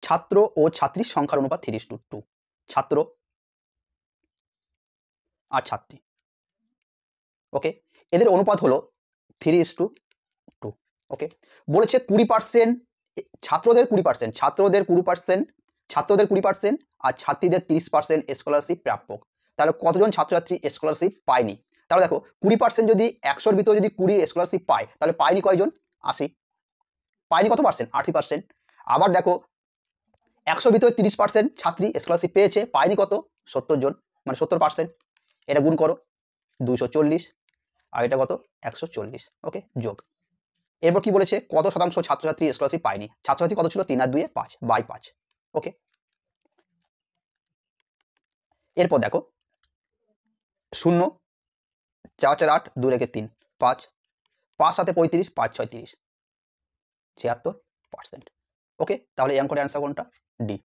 ছাত্র ও ছাত্রীর সংখ্যার অনুপাত 3:2, ছাত্র আর ছাত্রী। ওকে, এদের অনুপাত হলো 3:2। ওকে, বলেছে 20% ছাত্রদের 20%, ছাত্রদের 20% আর ছাত্রীদের 30% স্কলারশিপ প্রাপক। তাহলে কতজন ছাত্রছাত্রী স্কলারশিপ পায়নি? তাহলে দেখো 20% যদি 100-র ভিতরে যদি 20 স্কলারশিপ পায়, তাহলে পায়নি কয়জন? 80। পায়নি কত পার্সেন্ট? 80%। আবার দেখো 100 ভিতরে 30% ছাত্রী স্কলারশিপ পেয়েছে, পায়নি কত? 70 জন, মানে 70%। এটা গুণ করো 240, আর এটা কত? 140। ওকে, যোগ। এরপর কি বলেছে? কত শতাংশ ছাত্রছাত্রী স্কলারশিপ পায়নি? ছাত্রছাত্রী কত ছিল? 3 আর 2 5, বাই 5। ওকে, এরপর দেখো 0, 4 4 8, 2 রেখে 3 5, 5 7 35, 5 6 30, 76%। ওকে, তাহলে এই অঙ্কটার অ্যান্সার কোনটা? ডি।